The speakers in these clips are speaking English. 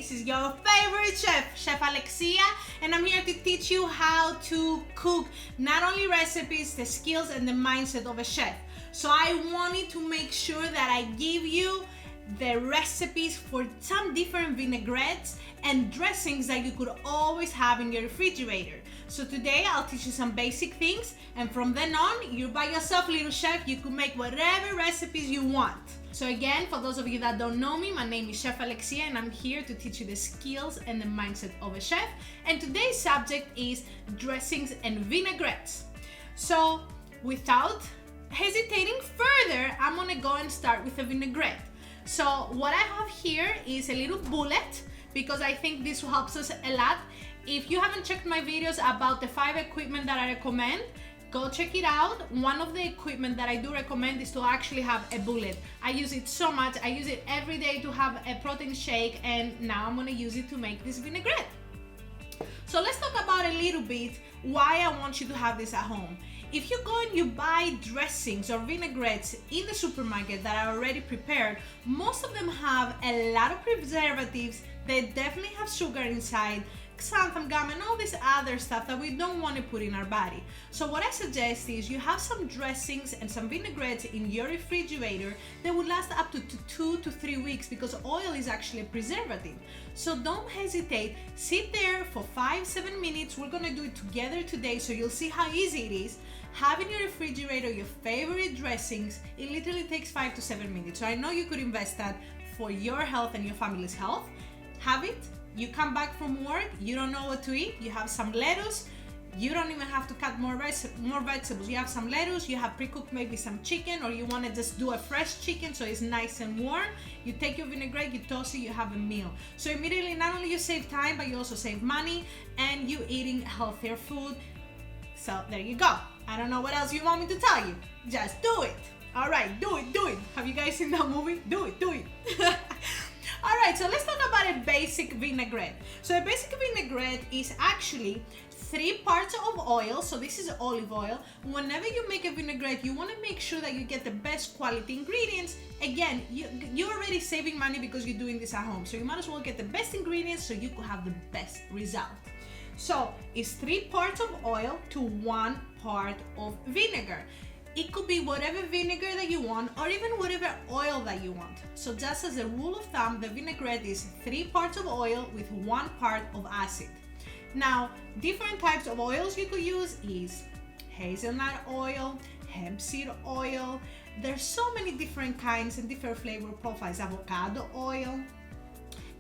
This is your favorite chef, Chef Alexia, and I'm here to teach you how to cook not only recipes, the skills and the mindset of a chef. So I wanted to make sure that I give you the recipes for some different vinaigrettes and dressings that you could always have in your refrigerator. So today I'll teach you some basic things, and from then on, you're by yourself, little chef. You can make whatever recipes you want. So again, for those of you that don't know me, my name is Chef Alexia, and I'm here to teach you the skills and the mindset of a chef. And today's subject is dressings and vinaigrettes. So without hesitating further, I'm gonna go and start with a vinaigrette. So what I have here is a little bullet, because I think this helps us a lot. If you haven't checked my videos about the 5 equipment that I recommend, go check it out. One of the equipment that I do recommend is to actually have a bullet. I use it so much. I use it every day to have a protein shake, and now I'm gonna use it to make this vinaigrette. So let's talk about a little bit why I want you to have this at home. If you go and you buy dressings or vinaigrettes in the supermarket that are already prepared, most of them have a lot of preservatives. They definitely have sugar inside, xanthan gum, and all this other stuff that we don't want to put in our body. So what I suggest is you have some dressings and some vinaigrettes in your refrigerator that will last up to 2 to 3 weeks, because oil is actually a preservative. So don't hesitate, sit there for 5-7 minutes. We're gonna do it together today, so you'll see how easy it is. Have in your refrigerator your favorite dressings. It literally takes 5 to 7 minutes. So I know you could invest that for your health and your family's health. Have it. You come back from work, you don't know what to eat, you have some lettuce, you don't even have to cut more vegetables. You have some lettuce, you have pre-cooked maybe some chicken, or you want to just do a fresh chicken so it's nice and warm. You take your vinaigrette, you toss it, you have a meal. So immediately, not only you save time, but you also save money, and you eating healthier food. So there you go. I don't know what else you want me to tell you. Just do it. All right, do it. Have you guys seen that movie? Do it. Alright, so let's talk about a basic vinaigrette. So a basic vinaigrette is actually 3 parts of oil. So this is olive oil. Whenever you make a vinaigrette, you want to make sure that you get the best quality ingredients. Again, you're already saving money because you're doing this at home. So you might as well get the best ingredients so you could have the best result. So it's 3 parts of oil to 1 part of vinegar. It could be whatever vinegar that you want, or even whatever oil that you want. So just as a rule of thumb, the vinaigrette is 3 parts of oil with 1 part of acid. Now, different types of oils you could use is hazelnut oil, hemp seed oil. There's so many different kinds and different flavor profiles. Avocado oil.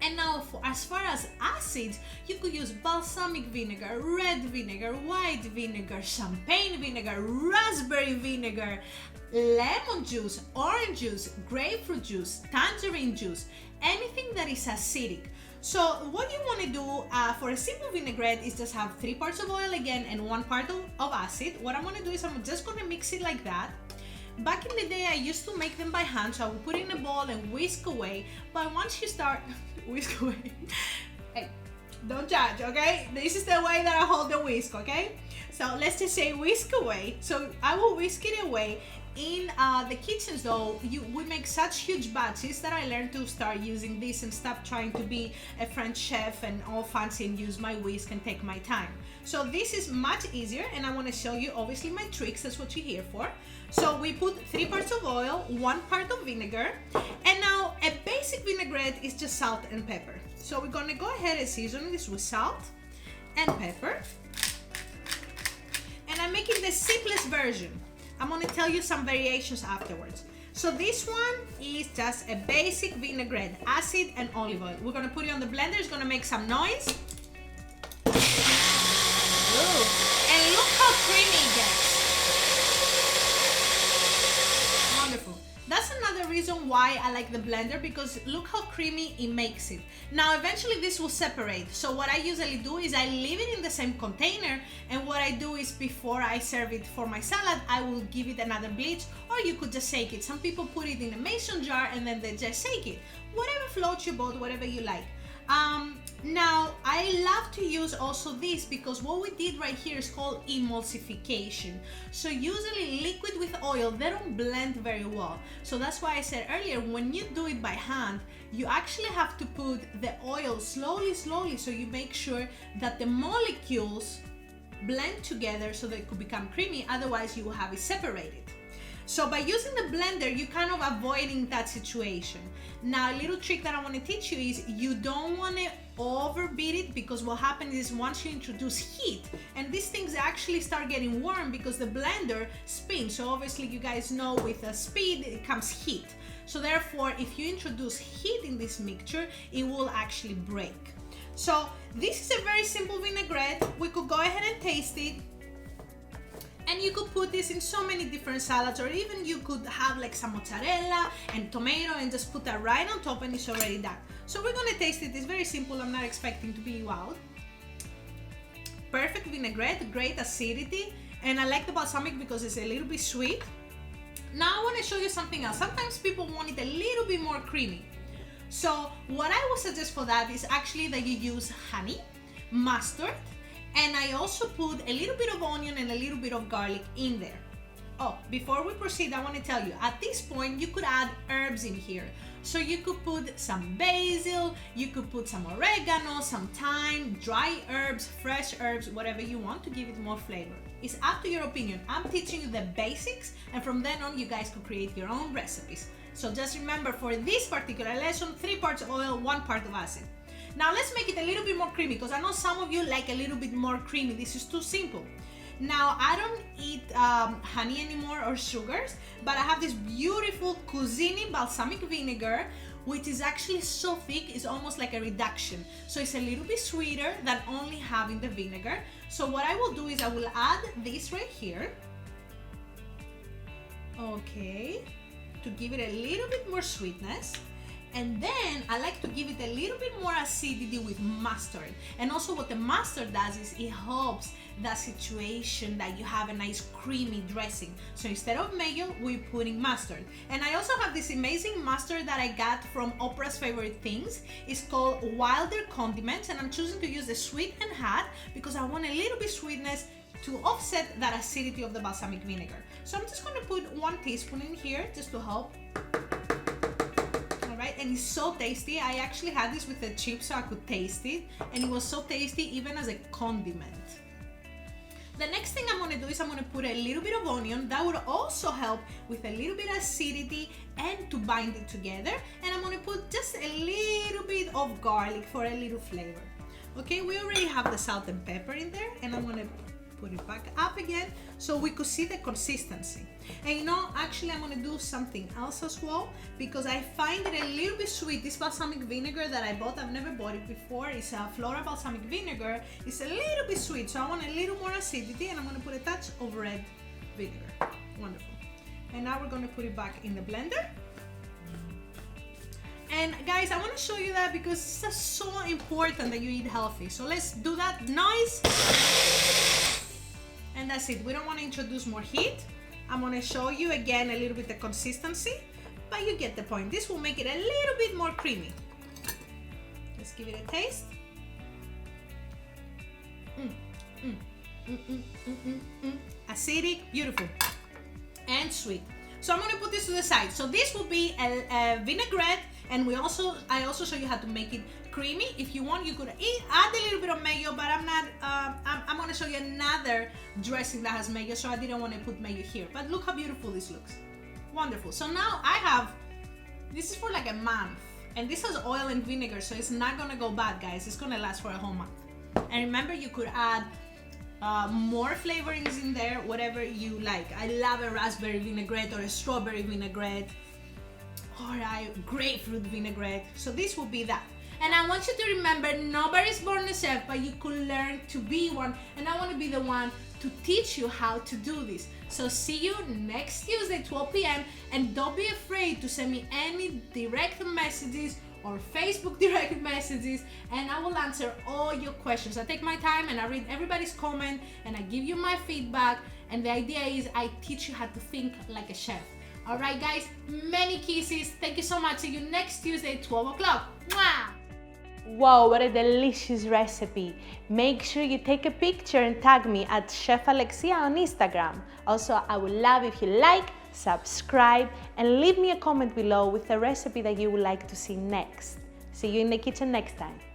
And now, as far as acids, you could use balsamic vinegar, red vinegar, white vinegar, champagne vinegar, raspberry vinegar, lemon juice, orange juice, grapefruit juice, tangerine juice, anything that is acidic. So what you want to do for a simple vinaigrette is just have 3 parts of oil again and 1 part of acid. What I'm going to do is I'm just going to mix it like that. Back in the day, I used to make them by hand, so I would put it in a bowl and whisk away. But once you start, whisk away. Hey, don't judge, okay? This is the way that I hold the whisk, okay? So let's just say whisk away. So I will whisk it away. In the kitchens though, we make such huge batches that I learned to start using this and stop trying to be a French chef and all fancy and use my whisk and take my time. So this is much easier, and I want to show you obviously my tricks. That's what you're here for. So we put 3 parts of oil, 1 part of vinegar, and now a basic vinaigrette is just salt and pepper. So we're gonna go ahead and season this with salt and pepper. And I'm making the simplest version. I'm gonna tell you some variations afterwards. So this one is just a basic vinaigrette, acid and olive oil. We're gonna put it on the blender. It's gonna make some noise. Ooh. And look how creamy it gets. Wonderful. That's another reason why I like the blender, because look how creamy it makes it. Now eventually this will separate, so what I usually do is I leave it in the same container, and what I do is before I serve it for my salad, I will give it another bleach, or you could just shake it. Some people put it in a mason jar and then they just shake it. Whatever floats your boat, whatever you like. Now, I love to use also this because what we did right here is called emulsification. So usually liquid with oil, they don't blend very well. So that's why I said earlier, when you do it by hand, you actually have to put the oil slowly, so you make sure that the molecules blend together so they could become creamy, otherwise you will have it separated. So by using the blender, you're kind of avoiding that situation. Now, a little trick that I want to teach you is you don't want to overbeat it, because what happens is once you introduce heat, and these things actually start getting warm because the blender spins. So obviously you guys know with a speed, it comes heat. So therefore, if you introduce heat in this mixture, it will actually break. So this is a very simple vinaigrette. We could go ahead and taste it. And you could put this in so many different salads, or even you could have like some mozzarella and tomato and just put that right on top and it's already done. So we're gonna taste it. It's very simple. I'm not expecting to be wowed. Perfect vinaigrette, great acidity. And I like the balsamic because it's a little bit sweet. Now I wanna show you something else. Sometimes people want it a little bit more creamy. So what I would suggest for that is actually that you use honey, mustard, and I also put a little bit of onion and a little bit of garlic in there. Oh, before we proceed, I want to tell you, at this point, you could add herbs in here. So you could put some basil, you could put some oregano, some thyme, dry herbs, fresh herbs, whatever you want to give it more flavor. It's up to your opinion. I'm teaching you the basics, and from then on, you guys could create your own recipes. So just remember, for this particular lesson, 3 parts oil, 1 part of acid. Now let's make it a little bit more creamy, because I know some of you like a little bit more creamy. This is too simple. Now I don't eat honey anymore or sugars, but I have this beautiful Kosinska balsamic vinegar, which is actually so thick, it's almost like a reduction. So it's a little bit sweeter than only having the vinegar. So what I will do is I will add this right here. Okay, to give it a little bit more sweetness. And then I like to give it a little bit more acidity with mustard. And also what the mustard does is it helps that situation that you have a nice creamy dressing. So instead of mayo, we're putting mustard. And I also have this amazing mustard that I got from Oprah's Favorite Things. It's called Wilder Condiments, and I'm choosing to use the sweet and hot because I want a little bit sweetness to offset that acidity of the balsamic vinegar. So I'm just going to put 1 teaspoon in here just to help. Right? And it's so tasty. I actually had this with the chips so I could taste it, and it was so tasty even as a condiment. The next thing I'm going to do is I'm going to put a little bit of onion. That would also help with a little bit of acidity and to bind it together. And I'm going to put just a little bit of garlic for a little flavor. Okay, we already have the salt and pepper in there, and I'm going to put it back up again so we could see the consistency. And you know, actually I'm going to do something else as well, because I find it a little bit sweet. This balsamic vinegar that I bought, I've never bought it before, it's a Flora balsamic vinegar. It's a little bit sweet, so I want a little more acidity, and I'm going to put a touch of red vinegar. Wonderful. And now we're going to put it back in the blender. And guys, I want to show you that because it's just so important that you eat healthy. So let's do that noise. And that's it. We don't want to introduce more heat. I'm going to show you again a little bit the consistency, but you get the point. This will make it a little bit more creamy. Let's give it a taste. Acidic, beautiful, and sweet. So I'm going to put this to the side. So this will be a vinaigrette, and I also show you how to make it creamy. If you want, you could add a little bit of mayo, but I'm going to show you another dressing that has mayo, so I didn't want to put mayo here. But look how beautiful this looks. Wonderful. So now this is for like a month, and this has oil and vinegar, so it's not going to go bad, guys. It's going to last for a whole month. And remember, you could add more flavorings in there, whatever you like. I love a raspberry vinaigrette or a strawberry vinaigrette or a grapefruit vinaigrette. So this will be that. And I want you to remember, nobody's born a chef, but you could learn to be one. And I want to be the one to teach you how to do this. So see you next Tuesday, 12 p.m. And don't be afraid to send me any direct messages or Facebook direct messages, and I will answer all your questions. I take my time and I read everybody's comment and I give you my feedback. And the idea is I teach you how to think like a chef. All right, guys, many kisses. Thank you so much. See you next Tuesday, 12 o'clock. Mwah! Wow, what a delicious recipe. Make sure you take a picture and tag me at Chef Alexia on Instagram. Also, I would love if you like, subscribe, and leave me a comment below with a recipe that you would like to see next. See you in the kitchen next time.